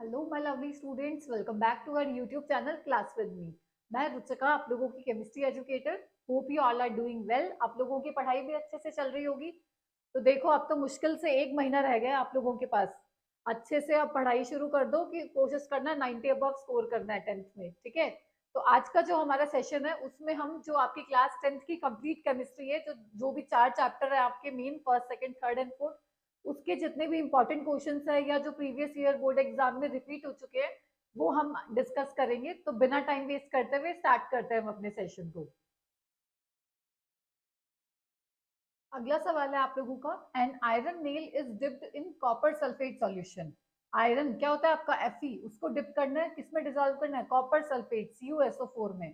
Hello my lovely students, welcome back to our YouTube channel class with me. मैं रुचिका, आप लोगों की chemistry educator. Hope you all are doing well. आप लोगों की पढ़ाई भी अच्छे से चल रही होगी। तो देखो, अब तो मुश्किल से 1 महीना रह गया आप लोगों के पास। अच्छे से अब पढ़ाई शुरू कर दो कि कोशिश करना 90 अबव स्कोर करना है 10th में, ठीक है। तो आज का जो हमारा सेशन है उसमें हम जो आपकी क्लास 10th की कंप्लीट केमिस्ट्री है, जो भी 4 चैप्टर है आपके main, first second third and fourth, उसके जितने भी इंपॉर्टेंट क्वेश्चंस है या जो प्रीवियस ईयर बोर्ड एग्जाम में रिपीट हो चुके हैं वो हम डिस्कस करेंगे। तो बिना टाइम वेस्ट करते हुए स्टार्ट करते हैं हम अपने सेशन को। अगला सवाल है आप लोगों का, an iron nail is dipped in copper sulphate solution. Iron क्या होता है आपका Fe, उसको डिप करना है, किसमें डिसॉल्व करना है? कॉपर सल्फेट CuSO4 में।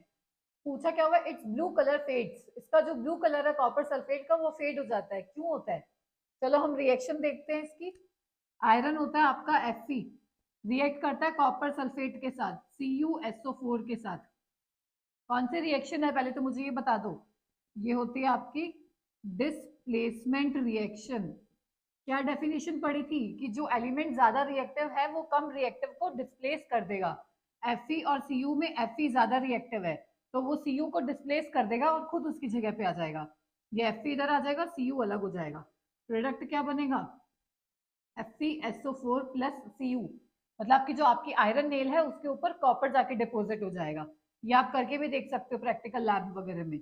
पूछा क्या हुआ? It's blue colour fades. इसका जो ब्लू कलर है कॉपर सल्फेट का वो फेड हो जाता है, क्यों होता है? चलो हम रिएक्शन देखते हैं इसकी। आयरन होता है आपका Fe, रिएक्ट करता है कॉपर सल्फेट के साथ CuSO4 के साथ। कौन सी रिएक्शन है पहले तो मुझे ये बता दो। ये होती है आपकी डिस्प्लेसमेंट रिएक्शन। क्या डेफिनेशन पढ़ी थी कि जो एलिमेंट ज्यादा रिएक्टिव है वो कम रिएक्टिव को डिस्प्लेस कर देगा। Fe और Cu में Fe ज्यादा रिएक्टिव है तो वो Cu को डिस्प्लेस कर देगा और खुद उसकी जगह पे आ जाएगा। ये Fe इधर आ जाएगा, Cu अलग हो जाएगा। प्रोडक्ट क्या बनेगा? FeSO4 plus Cu। मतलब कि जो आपकी आयरन नेल है उसके ऊपर कॉपर जाके डिपोजिट हो जाएगा। ये आप करके भी देख सकते हो प्रैक्टिकल लैब वगैरह में।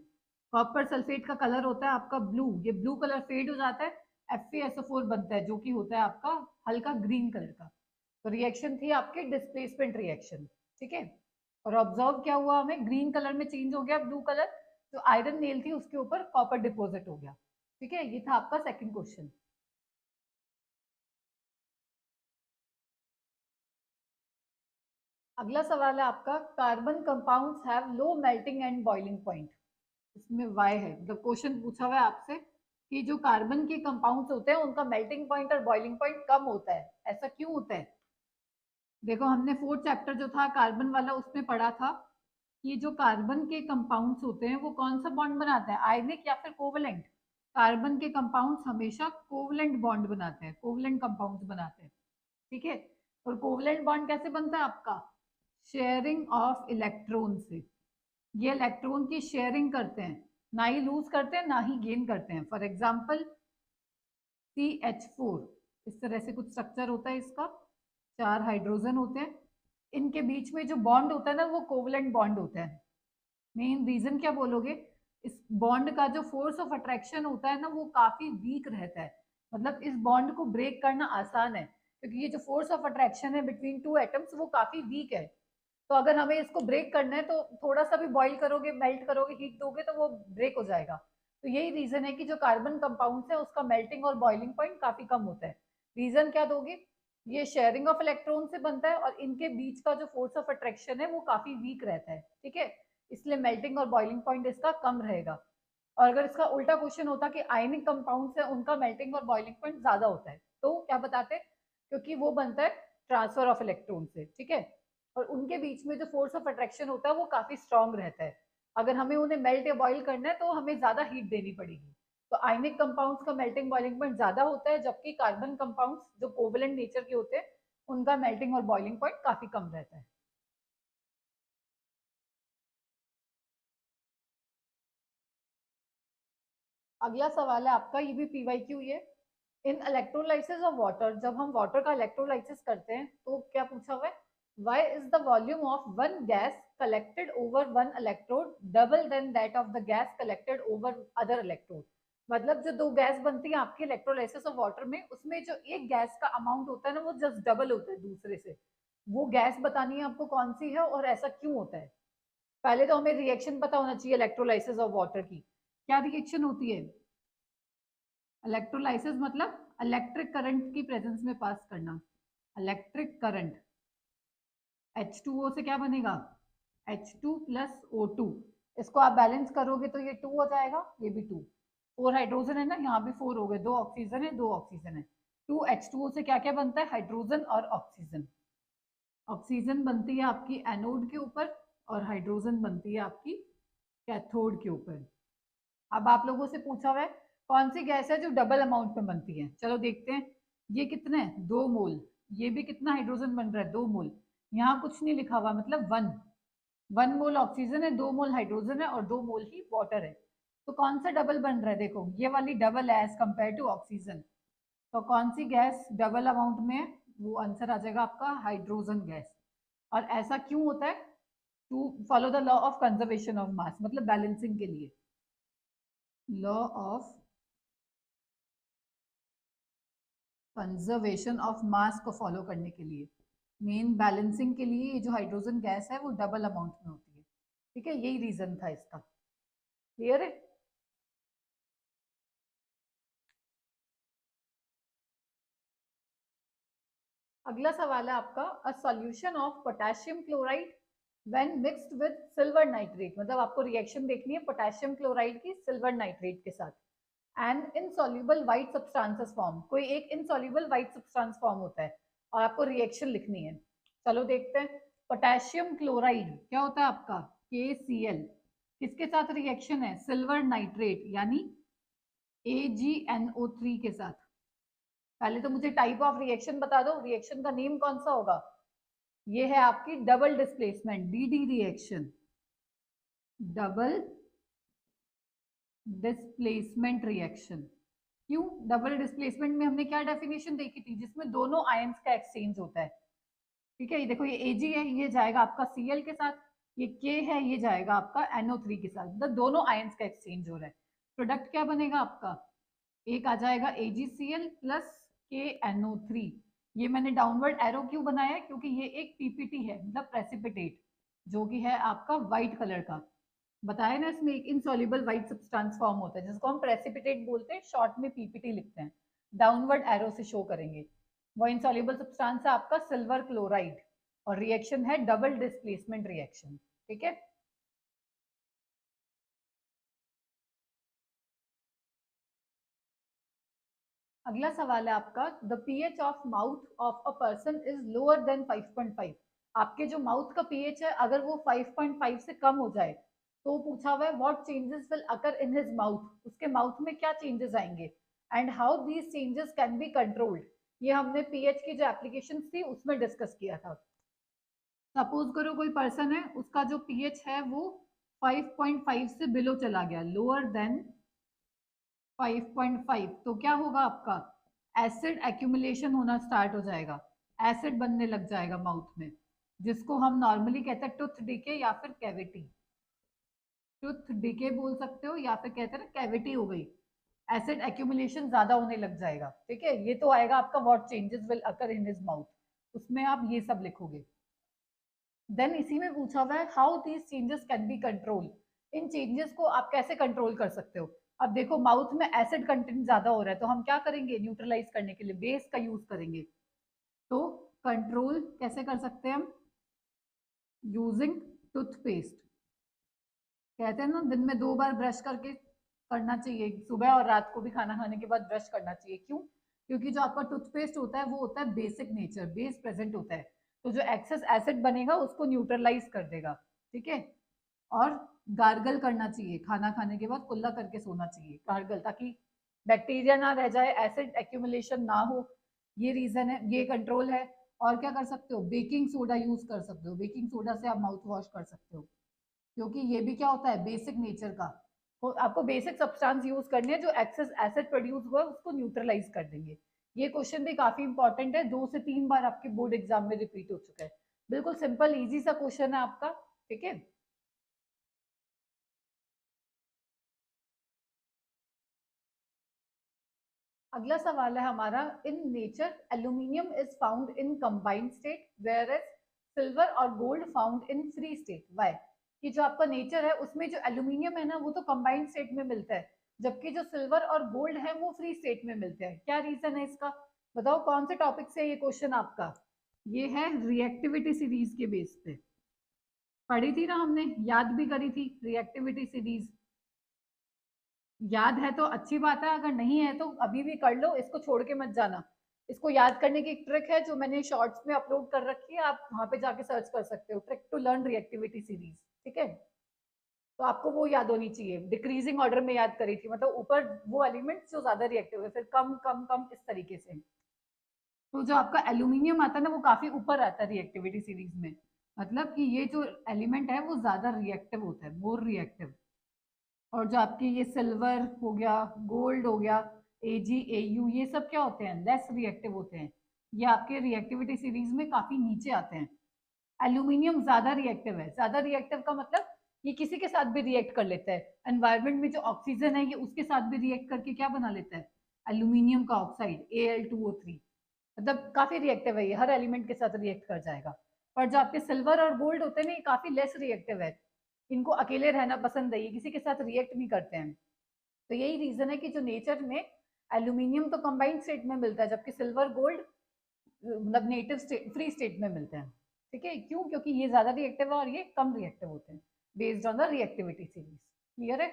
कॉपर सल्फेट का कलर होता है आपका ब्लू, ये ब्लू कलर फेड हो जाता है, FeSO4 बनता है जो कि होता है आपका हल्का ग्रीन कलर का। तो रिएक्शन थी आपके डिस्प्लेसमेंट रिएक्शन, ठीक है। और ऑब्जर्व क्या हुआ, हमें ग्रीन कलर में चेंज हो गया ब्लू कलर। जो आयरन नेल थी उसके ऊपर कॉपर डिपोजिट हो गया, ठीक है। ये था आपका सेकंड क्वेश्चन। अगला सवाल है आपका, carbon compounds have low melting and boiling point. इसमें वाई है, मतलब क्वेश्चन पूछा हुआ है आपसे कि जो कार्बन के कंपाउंड्स होते हैं उनका मेल्टिंग पॉइंट और बॉइलिंग पॉइंट कम होता है, ऐसा क्यों होता है? देखो, हमने फोर्थ चैप्टर जो था कार्बन वाला उसमें पढ़ा था कि जो कार्बन के कंपाउंड्स होते हैं वो कौन सा बॉन्ड बनाते हैं, आयनिक या फिर कोवलेंट। कार्बन के कंपाउंड्स हमेशा कोवलेंट बॉन्ड बनाते हैं, कोवलेंट कंपाउंड्स बनाते हैं, ठीक है। और कोवलेंट बॉन्ड कैसे बनता है आपका? शेयरिंग ऑफ इलेक्ट्रॉन से। ये इलेक्ट्रॉन की शेयरिंग करते हैं, ना ही लूज करते हैं ना ही गेन करते हैं। फॉर एग्जाम्पल CH4, इस तरह से कुछ स्ट्रक्चर होता है इसका, 4 हाइड्रोजन होते हैं। इनके बीच में जो बॉन्ड होता है ना वो कोवलेंट बॉन्ड होता है। मेन रीजन क्या बोलोगे? इस बॉन्ड का जो फोर्स ऑफ अट्रैक्शन होता है ना वो काफी वीक रहता है। मतलब इस बॉन्ड को ब्रेक करना आसान है क्योंकि ये जो फोर्स ऑफ अट्रैक्शन है बिटवीन टू एटम्स वो काफी वीक है। तो अगर हमें इसको ब्रेक करना है तो थोड़ा सा भी बॉईल करोगे, मेल्ट करोगे, हीट दोगे तो वो ब्रेक हो जाएगा। तो यही रीजन है कि जो कार्बन कंपाउंड्स है उसका मेल्टिंग और बॉइलिंग पॉइंट काफी कम होता है। रीजन क्या दोगे? ये शेयरिंग ऑफ इलेक्ट्रॉन से बनता है और इनके बीच का जो फोर्स ऑफ अट्रैक्शन है वो काफी वीक रहता है, ठीक है। इसलिए मेल्टिंग और बॉइलिंग पॉइंट इसका कम रहेगा। और अगर इसका उल्टा क्वेश्चन होता कि आयनिक कंपाउंड्स है उनका मेल्टिंग और बॉइलिंग पॉइंट ज्यादा होता है, तो क्या बताते? क्योंकि वो बनता है ट्रांसफर ऑफ इलेक्ट्रॉन से, ठीक है। और उनके बीच में जो फोर्स ऑफ अट्रैक्शन होता है वो काफी स्ट्रांग रहता है। अगर हमें उन्हें मेल्ट या बॉईल करना है तो हमें ज्यादा हीट देनी पड़ेगी। तो आयनिक कंपाउंड्स का मेल्टिंग बॉइलिंग पॉइंट ज्यादा होता है, जबकि कार्बन कंपाउंड्स जो कोवलेंट नेचर के होते हैं उनका मेल्टिंग और बॉइलिंग पॉइंट काफी कम रहता है। अगला सवाल है आपका, ये भी PYQ है। इन इलेक्ट्रोलाइसिस ऑफ वाटर, जब हम वाटर का इलेक्ट्रोलाइसिस करते हैं तो क्या पूछा हुआ है? Why is the volume of one gas collected over one electrode double than that of the gas collected over other electrode. मतलब जो दो गैस बनती है आपके इलेक्ट्रोलाइसिस ऑफ वाटर में, उसमें जो एक गैस का अमाउंट होता है ना वो जस्ट डबल होता है दूसरे से। वो गैस बतानी है आपको कौन सी है और ऐसा क्यों होता है। पहले तो हमें रिएक्शन पता होना चाहिए इलेक्ट्रोलाइसिस ऑफ वाटर की। क्या रिएक्शन होती है? इलेक्ट्रोलाइसिस मतलब इलेक्ट्रिक करंट की प्रेजेंस में पास करना, इलेक्ट्रिक करंट। H2O से क्या बनेगा? H2 plus O2। इसको आप बैलेंस करोगे तो ये 2 हो जाएगा, ये भी 2। 4 हाइड्रोजन है ना, यहाँ भी 4 हो गए, 2 ऑक्सीजन है, 2 ऑक्सीजन है। 2H2O से क्या क्या बनता है? हाइड्रोजन और ऑक्सीजन। ऑक्सीजन बनती है आपकी एनोड के ऊपर और हाइड्रोजन बनती है आपकी कैथोड के ऊपर। अब आप लोगों से पूछा हुआ है कौन सी गैस है जो डबल अमाउंट में बनती है, चलो देखते हैं। ये कितने हैं? 2 मोल। ये भी कितना हाइड्रोजन बन रहा है, 2 मोल। यहाँ कुछ नहीं लिखा हुआ, मतलब 1 मोल ऑक्सीजन है, 2 मोल हाइड्रोजन है और 2 मोल ही वाटर है। तो कौन सा डबल बन रहा है, देखो ये वाली डबल है एज कंपेयर टू ऑक्सीजन। तो कौन सी गैस डबल अमाउंट में है, वो आंसर आ जाएगा आपका हाइड्रोजन गैस। और ऐसा क्यों होता है, to follow the law of conservation of mass, मतलब बैलेंसिंग के लिए, law of conservation of mass को फॉलो करने के लिए, मेन बैलेंसिंग के लिए ये जो हाइड्रोजन गैस है वो डबल अमाउंट में होती है। ठीक है, यही रीजन था इसका। क्लियर है? अगला सवाल है आपका, a solution of potassium chloride when mixed with silver nitrate, मतलब आपको रिएक्शन देखनी है पोटेशियम क्लोराइड की सिल्वर नाइट्रेट के साथ, and insoluble white substances form, कोई एक इनसॉल्युबल व्हाइट सब्सटेंस फॉर्म होता है और आपको रिएक्शन लिखनी है। चलो देखते हैं। पोटेशियम क्लोराइड क्या होता है आपका, KCl, किसके साथ रिएक्शन है, सिल्वर नाइट्रेट यानी AgNO3 के साथ। पहले तो मुझे टाइप ऑफ रिएक्शन बता दो, रिएक्शन का नेम कौन सा होगा, ये है आपकी double displacement, DD reaction, double displacement reaction. क्यों डबल डिस्प्लेसमेंट में हमने क्या डेफिनेशन देखी थी, जिसमें दोनों आयंस का एक्सचेंज होता है। ठीक है, ये देखो ये Ag है, ये जाएगा आपका Cl के साथ, ये K है, ये जाएगा आपका NO3 के साथ, मतलब दोनों आयंस का एक्सचेंज हो रहा है। प्रोडक्ट क्या बनेगा आपका, एक आ जाएगा AgCl प्लस KNO3। ये मैंने डाउनवर्ड एरो क्यों बनाया है, क्योंकि ये एक PPT है, मतलब प्रेसिपिटेट, जो कि है आपका व्हाइट कलर का। बताया ना, इसमें एक इनसॉल्युबल व्हाइट सब्सटेंस फॉर्म होता है जिसको हम प्रेसिपिटेट बोलते हैं, शॉर्ट में PPT लिखते हैं, डाउनवर्ड एरो से शो करेंगे। वो इनसॉल्युबल सब्सटेंस है आपका सिल्वर क्लोराइड और रिएक्शन है डबल डिस्प्लेसमेंट रिएक्शन। ठीक है, अगला सवाल है आपका, the pH of mouth of a person is lower than 5.5। आपके जो माउथ का पीएच है अगर वो 5.5 से कम हो जाए तो पूछा हुआ है what changes will occur in his mouth, उसके माउथ में क्या चेंजेस आएंगे, and how these changes can be controlled. ये हमने पीएच की जो एप्लीकेशन थी उसमें डिस्कस किया था। सपोज करो कोई पर्सन है, उसका जो पीएच है वो 5.5 से बिलो चला गया, लोअर देन 5.5, तो क्या होगा आपका, एसिड एक्यूमुलेशन होना स्टार्ट हो जाएगा, एसिड बनने लग जाएगा माउथ में, जिसको हम नॉर्मली कहते हैं टूथ डिके या फिर कैविटी। टूथ डिके बोल सकते हो या फिर कहते हैं ना कैविटी हो गई, एसिड एक्यूमुलेशन ज्यादा होने लग जाएगा। ठीक है, ये तो आएगा आपका what changes will occur in his mouth, उसमें आप ये सब लिखोगे। देन इसी में पूछा हुआ है how these changes can be control, in changes को आप कैसे कंट्रोल कर सकते हो। अब देखो माउथ में एसिड कंटेंट ज्यादा हो रहा है तो हम क्या करेंगे, न्यूट्रलाइज करने के लिए बेस का यूज करेंगे। तो कंट्रोल कैसे कर सकते हैं हम, यूजिंग टूथपेस्ट। कहते हैं ना दिन में 2 बार ब्रश करके करना चाहिए, सुबह और रात को भी खाना खाने के बाद ब्रश करना चाहिए। क्यों, क्योंकि जो आपका टूथपेस्ट होता है वो होता है बेसिक नेचर, बेस प्रेजेंट होता है, तो जो एक्सेस एसिड बनेगा उसको न्यूट्रलाइज कर देगा। ठीक है, और गार्गल करना चाहिए, खाना खाने के बाद कुल्ला करके सोना चाहिए, गार्गल, ताकि बैक्टीरिया ना रह जाए, एसिड एक्यूमुलेशन ना हो। ये रीजन है, ये कंट्रोल है। और क्या कर सकते हो, बेकिंग सोडा यूज कर सकते हो, बेकिंग सोडा से आप माउथ वॉश कर सकते हो, क्योंकि ये भी क्या होता है बेसिक नेचर का। तो आपको बेसिक सब्सटेंस यूज करने हैं जो एक्सेस एसिड प्रोड्यूस हुआ है उसको न्यूट्रलाइज कर देंगे। ये क्वेश्चन भी काफी इंपॉर्टेंट है, 2 से 3 बार आपके बोर्ड एग्जाम में रिपीट हो चुका है। बिल्कुल सिंपल इजी सा क्वेश्चन है आपका। ठीक है, अगला सवाल है हमारा, in nature aluminium is found in combined state whereas silver और gold found in free state, why. कि जो आपका नेचर है उसमें जो एल्यूमिनियम है ना वो तो कंबाइंड स्टेट में मिलता है, जबकि जो सिल्वर और गोल्ड है वो फ्री स्टेट में मिलते हैं। क्या रीजन है इसका, बताओ कौन से टॉपिक से ये क्वेश्चन आपका। ये है रिएक्टिविटी सीरीज के बेस पे, पढ़ी थी ना हमने, याद भी करी थी रिएक्टिविटी सीरीज। याद है तो अच्छी बात है, अगर नहीं है तो अभी भी कर लो, इसको छोड़ के मत जाना। इसको याद करने की एक ट्रिक है जो मैंने शॉर्ट्स में अपलोड कर रखी है, आप वहां पे जाके सर्च कर सकते हो, trick to learn reactivity series. ठीक है, तो आपको वो याद होनी चाहिए, डिक्रीजिंग ऑर्डर में याद करी थी, मतलब ऊपर वो एलिमेंट्स जो ज्यादा रिएक्टिव है, फिर कम कम कम इस तरीके से। तो जो आपका एल्यूमिनियम आता है ना वो काफी ऊपर आता है रिएक्टिविटी सीरीज में, मतलब कि ये जो एलिमेंट है वो ज्यादा रिएक्टिव होता है, मोर रिएक्टिव। और जो आपके ये सिल्वर हो गया, गोल्ड हो गया, एजी एयू, ये सब क्या होते हैं, लेस रिएक्टिव होते हैं। ये आपके रिएक्टिविटी सीरीज में काफी नीचे आते हैं। एल्यूमिनियम ज्यादा रिएक्टिव है। ज्यादा रिएक्टिव का मतलब ये किसी के साथ भी रिएक्ट कर लेता है। एनवायरमेंट में जो ऑक्सीजन है ये उसके साथ भी रिएक्ट करके क्या बना लेता है, एल्यूमिनियम का ऑक्साइड Al2O3। मतलब काफी रिएक्टिव है, ये हर एलिमेंट के साथ रिएक्ट कर जाएगा। पर जो आपके सिल्वर और गोल्ड होते हैं ना ये काफी लेस रिएक्टिव है, इनको अकेले रहना पसंद है, ये किसी के साथ रिएक्ट नहीं करते हैं। तो यही रीजन है कि जो नेचर में एल्यूमिनियम तो कंबाइंड स्टेट में मिलता है, जबकि सिल्वर गोल्ड मतलब नेटिव स्टेट, फ्री स्टेट में मिलते हैं। ठीक है, क्यों? क्योंकि ये ज्यादा रिएक्टिव है और ये कम रिएक्टिव होते हैं, based on the reactivity series. Clear है?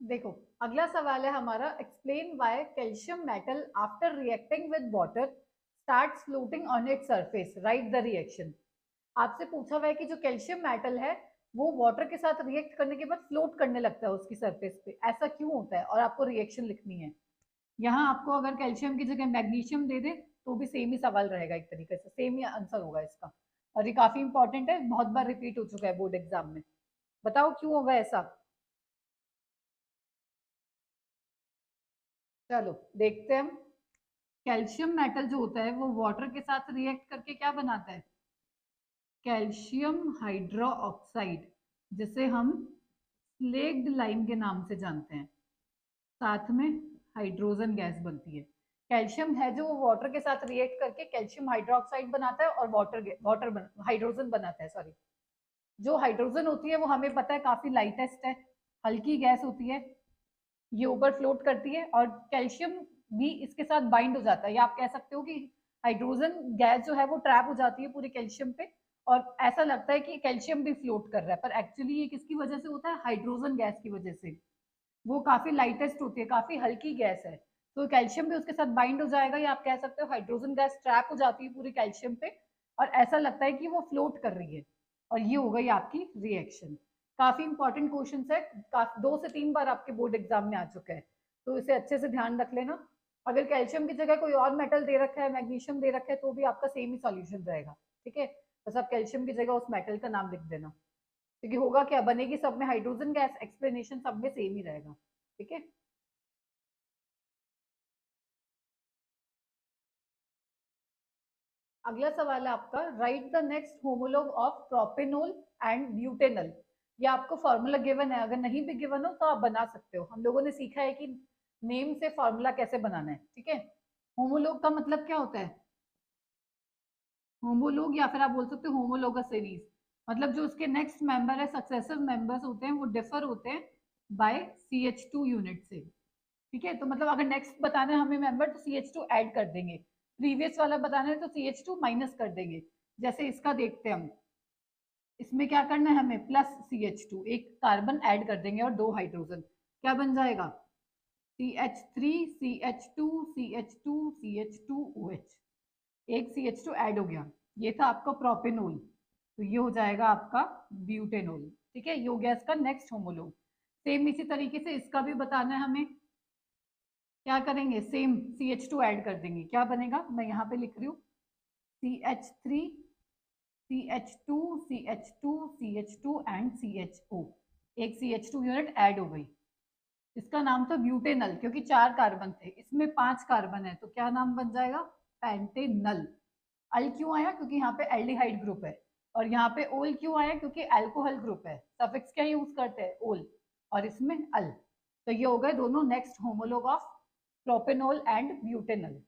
देखो, अगला सवाल है हमारा, explain why calcium metal after reacting with water starts floating on its surface, right the reaction. आपसे पूछा हुआ है कि जो कैल्शियम मेटल है वो वाटर के साथ रिएक्ट करने के बाद फ्लोट करने लगता है उसकी सरफेस पे, ऐसा क्यों होता है, और आपको रिएक्शन लिखनी है। यहाँ आपको अगर कैल्शियम की जगह मैग्नीशियम दे दे तो भी सेम ही सवाल रहेगा, एक तरीके से सेम ही आंसर होगा इसका। और ये काफी इंपॉर्टेंट है, बहुत बार रिपीट हो चुका है बोर्ड एग्जाम में। बताओ क्यों होगा ऐसा। चलो देखते हैं हम। कैल्शियम मेटल जो होता है वो वाटर के साथ रिएक्ट करके क्या बनाता है, कैल्शियम हाइड्रो ऑक्साइड, जिसे हम स्लेक्ड लाइम के नाम से जानते हैं। साथ में हाइड्रोजन गैस बनती है। कैल्शियम है जो वाटर के साथ रिएक्ट करके कैल्शियम हाइड्रोक्साइड बनाता है और वाटर हाइड्रोजन बनाता है, सॉरी। जो हाइड्रोजन होती है वो हमें पता है काफी लाइटेस्ट है, हल्की गैस होती है, ये ऊपर फ्लोट करती है, और कैल्शियम भी इसके साथ बाइंड हो जाता है, या आप कह सकते हो कि हाइड्रोजन गैस जो है वो ट्रैप हो जाती है पूरे कैल्शियम पे, और ऐसा लगता है कि कैल्शियम भी फ्लोट कर रहा है, पर एक्चुअली ये किसकी वजह से होता है, हाइड्रोजन गैस की वजह से। वो काफी लाइटेस्ट होती है, काफी हल्की गैस है, तो कैल्शियम भी उसके साथ बाइंड हो जाएगा, या आप कह सकते हो हाइड्रोजन गैस ट्रैप हो जाती है पूरी कैल्शियम पे, और ऐसा लगता है कि वो फ्लोट कर रही है, और ये हो गई आपकी रिएक्शन। काफी इंपॉर्टेंट क्वेश्चन है, काफी 2 से 3 बार आपके बोर्ड एग्जाम में आ चुका है, तो इसे अच्छे से ध्यान रख लेना। अगर कैल्शियम की जगह कोई और मेटल दे रखा है, मैग्नीशियम दे रखा है, तो भी आपका सेम ही सॉल्यूशन रहेगा। ठीक है, बस आप कैल्शियम की जगह उस मेटल का नाम लिख देना, क्योंकि होगा क्या, बनेगी सब में हाइड्रोजन गैस, एक्सप्लेनेशन सब में सेम ही रहेगा। ठीक है। अगला सवाल है आपका, right the next homologue of propanol and butanol. ये आपको फॉर्मूला गिवन है, अगर नहीं भी गिवन हो तो आप बना सकते हो। हम लोगों ने सीखा है कि नेम से फॉर्मूला कैसे बनाना है। ठीक है, होमोलॉग का मतलब क्या होता है, होमोलॉग या फिर आप बोल सकते हो होमोलोगस सीरीज, मतलब जो उसके नेक्स्ट मेंबर है, सक्सेसिव मेंबर्स होते हैं वो डिफर होते हैं बाय CH2 यूनिट से। ठीक है, तो मतलब अगर नेक्स्ट बताना है हमें मेंबर तो CH2 ऐड कर देंगे, प्रीवियस वाला बताना है तो CH2 माइनस कर देंगे। जैसे इसका देखते हैं हम, इसमें क्या करना है हमें, प्लस CH2, एक कार्बन ऐड कर देंगे और 2 हाइड्रोजन, क्या बन जाएगा, CH3 CH2 CH2 CH2OH, एक CH2 ऐड हो गया। ये था आपका प्रोपेनॉल, तो ये हो जाएगा आपका ब्यूटेनॉल। ठीक है, ये हो गया इसका नेक्स्ट होमोलोग। सेम इसी तरीके से इसका भी बताना है हमें, क्या करेंगे, सेम CH2 ऐड कर देंगे, क्या बनेगा, मैं यहाँ पे लिख रही हूँ, CH3 CH2 CH2 and CHO, एक CH2 यूनिट ऐड हो गई। इसका नाम था ब्यूटेनल, क्योंकि 4 कार्बन थे, इसमें 5 कार्बन है, तो क्या नाम बन जाएगा, पेंटेनल। अल क्यों आया, क्योंकि यहाँ पे एल्डिहाइड ग्रुप है, और यहाँ पे ओल क्यों आया, क्योंकि अल्कोहल ग्रुप है, सफिक्स क्या यूज करते हैं, ओल, और इसमें अल। तो ये हो गए दोनों next homologue of propanol and butanal.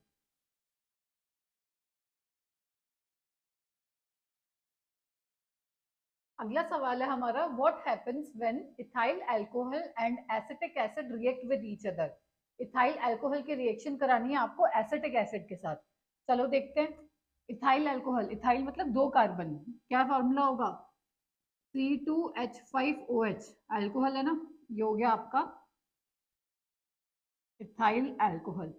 अगला सवाल है हमारा, what happens when ethyl alcohol and acetic acid react with each other. Ethyl alcohol की रिएक्शन करानी है आपको एसिटिक एसिड के साथ। चलो देखते हैं। इथाइल अल्कोहल, इथाइल मतलब 2 कार्बन, क्या फॉर्मूला होगा, C2H5OH, अल्कोहल है ना, ये हो गया आपका इथाइल अल्कोहल।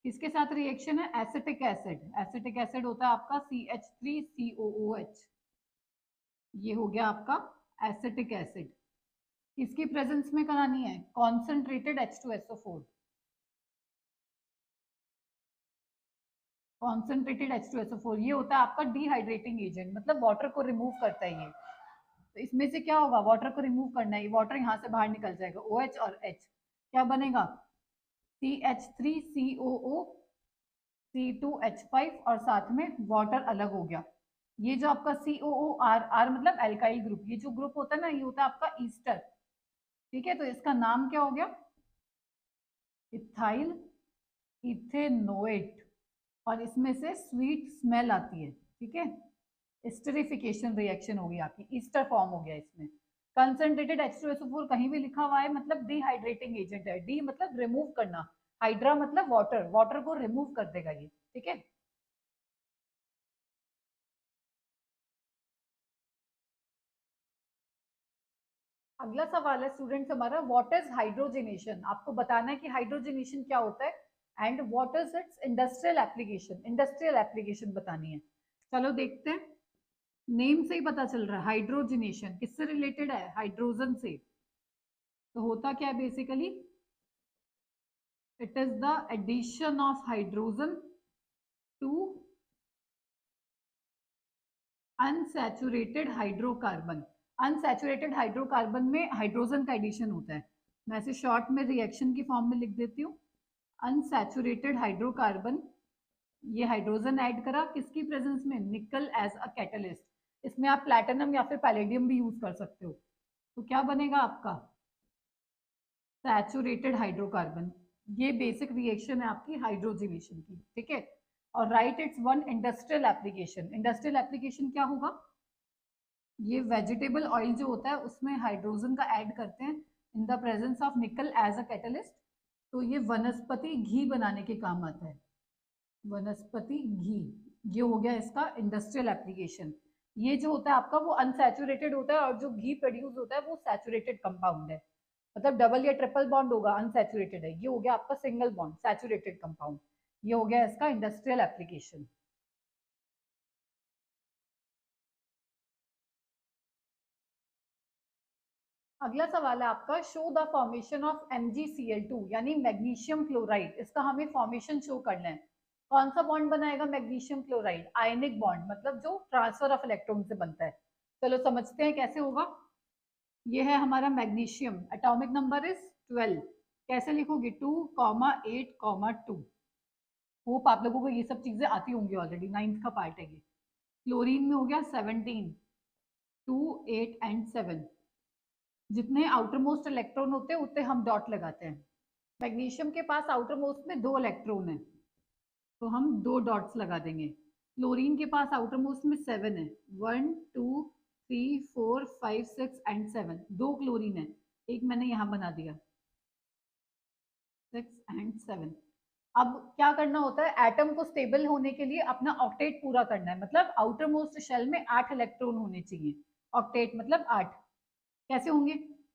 किसके साथ रिएक्शन है, एसिटिक एसिड, एसिटिक एसिड होता है आपका CH3COOH, ये हो गया आपका एसिटिक एसिड। किसकी प्रेजेंस में करानी है? Concentrated H2SO4। कॉन्सेंट्रेटेड H2SO4 ये होता है आपका डिहाइड्रेटिंग एजेंट, मतलब वाटर को रिमूव करता है ये। तो इसमें से क्या होगा? वाटर को रिमूव करना है, वाटर यहाँ से बाहर निकल जाएगा, OH और H क्या बनेगा? CH3COO C2H5 और साथ में वाटर अलग हो गया। ये जो आपका COOR, R मतलब एल्काइल ग्रुप, ये जो ग्रुप होता है ना ये होता है आपका ईस्टर। ठीक है, तो इसका नाम क्या हो गया? इथाइल इथेनोएट, और इसमें से स्वीट स्मेल आती है। ठीक है, एस्टरिफिकेशन रिएक्शन होगी आपकी, ईस्टर फॉर्म हो गया इसमें। कंसंट्रेटेड H2SO4 कहीं भी लिखा हुआ है मतलब डिहाइड्रेटिंग एजेंट है, डी मतलब रिमूव करना, हाइड्रा मतलब वाटर, वाटर को रिमूव कर देगा ये। ठीक है, अगला सवाल है स्टूडेंट्स हमारा, व्हाट इज हाइड्रोजनेशन? आपको बताना है कि हाइड्रोजनेशन क्या होता है and what is it's industrial application, industrial application बतानी है। चलो देखते हैं, नेम से ही पता चल रहा है हाइड्रोजनेशन किससे रिलेटेड है? हाइड्रोजन से। तो होता क्या है basically? It is the addition of hydrogen to unsaturated hydrocarbon. Unsaturated hydrocarbon में हाइड्रोजन का एडिशन होता है। मैं इसे शॉर्ट में रिएक्शन की फॉर्म में लिख देती हूँ। अनसैचुरेटेड हाइड्रोकार्बन, ये हाइड्रोजन ऐड करा किसकी प्रेजेंस में? निकल एज अ कैटलिस्ट। इसमें आप प्लैटिनम या फिर पैलेडियम भी यूज कर सकते हो। तो क्या बनेगा आपका? Saturated hydrocarbon. ये बेसिक रिएक्शन है आपकी हाइड्रोजनेशन की। ठीक है, और right it's one industrial application. Industrial application क्या होगा? ये वेजिटेबल ऑयल जो होता है उसमें हाइड्रोजन का ऐड करते हैं in the presence of nickel as a catalyst. तो ये वनस्पति घी बनाने के काम आता है, वनस्पति घी। ये हो गया इसका इंडस्ट्रियल एप्लीकेशन। ये जो होता है आपका वो अनसैचुरेटेड होता है, और जो घी प्रोड्यूस होता है वो सैचुरेटेड कंपाउंड है, मतलब डबल या ट्रिपल बॉन्ड होगा, अनसैचुरेटेड है। ये हो गया आपका सिंगल बॉन्ड सैचुरेटेड कंपाउंड। ये हो गया इसका इंडस्ट्रियल एप्लीकेशन। अगला सवाल है आपका, show the formation of MgCl2 यानी मैग्नीशियम क्लोराइड। इसका हमें फॉर्मेशन शो करना है। कौन सा बॉन्ड बनाएगा मैग्नीशियम क्लोराइड? आयनिक बॉन्ड, मतलब जो ट्रांसफर ऑफ इलेक्ट्रॉन से बनता है। चलो समझते हैं कैसे होगा। ये है हमारा मैग्नीशियम, एटॉमिक नंबर इज 12। कैसे लिखोगे? 2,8,2। होप आप लोगों को ये सब चीजें आती होंगी ऑलरेडी, 9th का पार्ट है ये। क्लोरीन में हो गया 17, 2, 8 एंड 7। जितने आउटर मोस्ट इलेक्ट्रॉन होते हैं उतने हम डॉट लगाते हैं। मैग्नीशियम के पास आउटर मोस्ट में 2 इलेक्ट्रॉन है, तो हम 2 डॉट्स लगा देंगे। क्लोरीन के पास आउटर मोस्ट में 7 है, 1, 2, 3, 4, 5, 6 एंड 7। 2 क्लोरीन है, एक मैंने यहाँ बना दिया, 6 एंड 7। अब क्या करना होता है, एटम को स्टेबल होने के लिए अपना ऑक्टेट पूरा करना है, मतलब आउटर मोस्ट शेल में 8 इलेक्ट्रॉन होने चाहिए। ऑक्टेट मतलब 8। कैसे होंगे?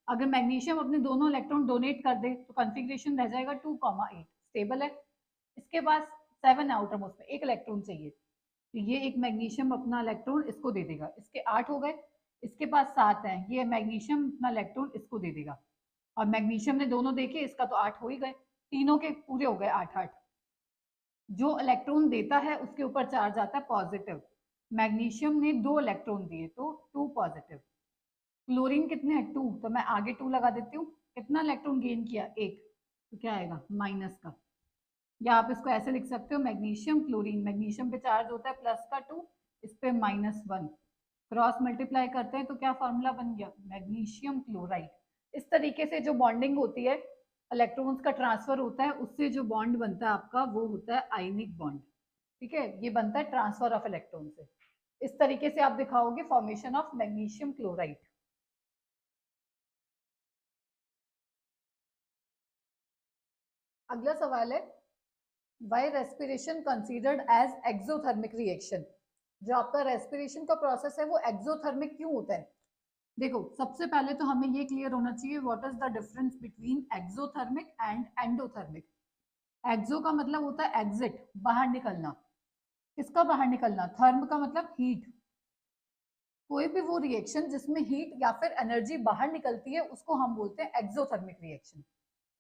अगर मैग्नीशियम अपने दोनों इलेक्ट्रॉन डोनेट कर दे तो कॉन्फ़िगरेशन रह जाएगा 2,8, स्टेबल है। इसके पास 7 है आउटर मोस्ट में, एक इलेक्ट्रॉन चाहिए, तो ये एक मैग्नीशियम अपना इलेक्ट्रॉन इसको दे देगा, इसके 8 हो गए। इसके पास 7 है, ये मैग्नीशियम अपना इलेक्ट्रॉन इसको दे देगा, और मैग्नीशियम ने दोनों देखे, इसका तो 8 हो ही गए, तीनों के पूरे हो गए 8-8। जो इलेक्ट्रॉन देता है उसके ऊपर चार्ज आता है पॉजिटिव। मैग्नीशियम ने 2 इलेक्ट्रॉन दिए तो 2 पॉजिटिव। क्लोरीन कितने हैं? 2, तो मैं आगे 2 लगा देती हूँ। कितना इलेक्ट्रॉन गेन किया? 1, तो क्या आएगा? माइनस का। या आप इसको ऐसे लिख सकते हो, मैग्नीशियम क्लोरीन, मैग्नीशियम पे चार्ज होता है प्लस का 2, इस पे -1, क्रॉस मल्टीप्लाई करते हैं तो क्या फॉर्मूला बन गया? Magnesium chloride. इस तरीके से जो बॉन्डिंग होती है, इलेक्ट्रॉन्स का ट्रांसफर होता है, उससे जो बॉन्ड बनता है आपका वो होता है आयनिक बॉन्ड। ठीक है, ये बनता है ट्रांसफर ऑफ इलेक्ट्रॉन से। इस तरीके से आप दिखाओगे फॉर्मेशन ऑफ मैग्नीशियम क्लोराइड। अगला सवाल है, why respiration considered as exothermic reaction? जो आपका रेस्पिरेशन का प्रोसेस है वो एक्सोथर्मिक क्यों होता है? देखो, सबसे पहले तो हमें ये क्लियर होना चाहिए what is the difference between exothermic and endothermic. Exo का मतलब होता है एग्जिट, बाहर निकलना। किसका बाहर निकलना? थर्म का मतलब हीट। कोई भी वो रिएक्शन जिसमें हीट या फिर एनर्जी बाहर निकलती है उसको हम बोलते हैं एक्सोथर्मिक रिएक्शन।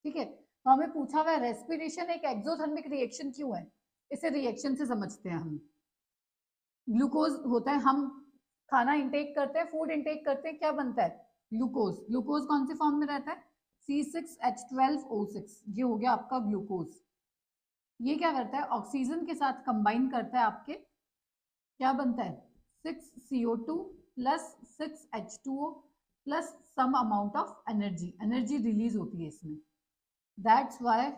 ठीक है, तो हमें पूछा हुआ है रेस्पिरेशन एक एक्सोथर्मिक रिएक्शन क्यों है, इसे रिएक्शन से समझते हैं हम। ग्लूकोज होता है, हम खाना इंटेक करते हैं, फूड इंटेक करते हैं, क्या बनता है ग्लूकोज। ग्लूकोज कौन से फॉर्म में रहता है C6H12O6, ये हो गया आपका ग्लूकोज। ये क्या करता है ऑक्सीजन के साथ कंबाइन करता है आपके, क्या बनता है 6CO2 plus 6H2O plus some amount of energy, energy release होती है इसमें। That's why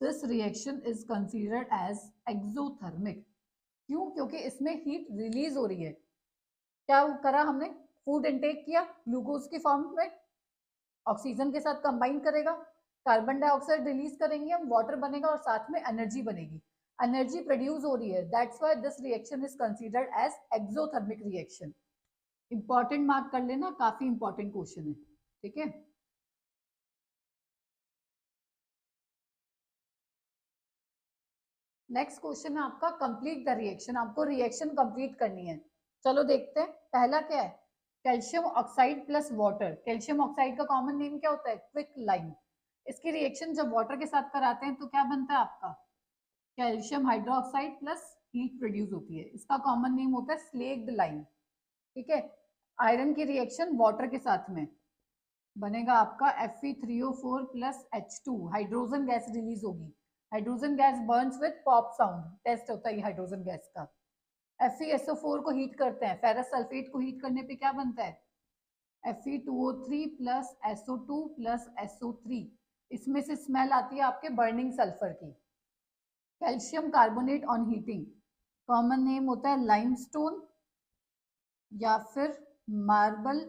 this reaction is considered as exothermic. क्यों, क्योंकि इसमें हीट रिलीज हो रही है। क्या करा हमने, फूड इनटेक किया ग्लूकोज के फॉर्म में, ऑक्सीजन के साथ कंबाइन करेगा, कार्बन डाइऑक्साइड रिलीज करेंगे हम, वाटर बनेगा और साथ में एनर्जी बनेगी, एनर्जी प्रोड्यूस हो रही है। That's why this reaction is considered as exothermic reaction. Important mark कर लेना, काफी इंपॉर्टेंट क्वेश्चन है। ठीक है, नेक्स्ट क्वेश्चन है आपका कंप्लीट द रिएक्शन, आपको रिएक्शन कंप्लीट करनी है। चलो देखते हैं, पहला क्या है calcium oxide plus water. Calcium oxide का कॉमन नेम क्या होता है क्विक लाइम। इसकी रिएक्शन जब वाटर के साथ कराते हैं तो क्या बनता है आपका calcium hydroxide plus heat produce होती है, इसका कॉमन नेम होता है स्लेक्ड लाइम। ठीक है, आयरन की रिएक्शन वाटर के साथ में बनेगा आपका Fe3O4 plus H2, hydrogen gas release होगी। Hydrogen gas burns with pop sound, test होता है हाइड्रोजन गैस का। FeSO4 को हीट करते हैं, फेरस सल्फेट को हीट करने पे क्या बनता है Fe2O3 plus SO2 plus SO3, इसमें से स्मेल आती है आपके बर्निंग सल्फर की। Calcium carbonate on heating, common name होता है लाइमस्टोन या फिर मार्बल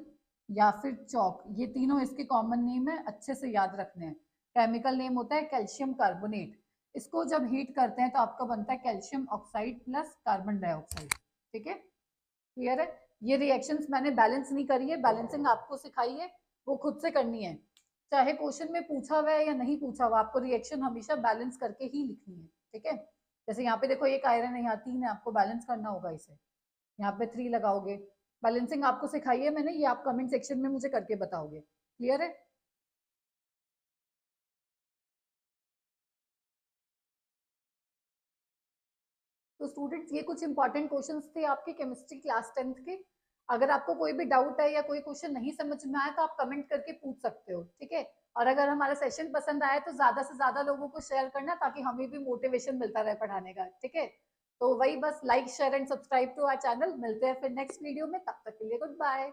या फिर चौक, ये तीनों इसके कॉमन नेम है, अच्छे से याद रखने हैं। केमिकल नेम होता है कैल्शियम कार्बोनेट। इसको जब हीट करते हैं तो आपका बनता है calcium oxide plus carbon dioxide. ठीक है, क्लियर है। ये रिएक्शंस मैंने बैलेंस नहीं करी है, बैलेंसिंग आपको सिखाई है, वो खुद से करनी है। चाहे क्वेश्चन में पूछा हुआ है या नहीं पूछा हुआ, आपको रिएक्शन हमेशा बैलेंस करके ही लिखनी है। ठीक है, जैसे यहाँ पे देखो एक आयरन है, यहाँ 3 है, आपको बैलेंस करना होगा इसे, यहाँ पे 3 लगाओगे। बैलेंसिंग आपको सिखाई है मैंने, ये आप कमेंट सेक्शन में मुझे करके बताओगे। क्लियर है। तो स्टूडेंट्स ये कुछ इंपॉर्टेंट क्वेश्चंस थे आपके केमिस्ट्री क्लास 10th के। अगर आपको कोई भी डाउट है या कोई क्वेश्चन नहीं समझ में आया तो आप कमेंट करके पूछ सकते हो। ठीक है, और अगर हमारा सेशन पसंद आया तो ज्यादा से ज्यादा लोगों को शेयर करना, ताकि हमें भी मोटिवेशन मिलता रहे पढ़ाने का। ठीक है, तो वही बस like share and subscribe to our channel. मिलते हैं फिर नेक्स्ट वीडियो में, तब तक के लिए गुड बाय।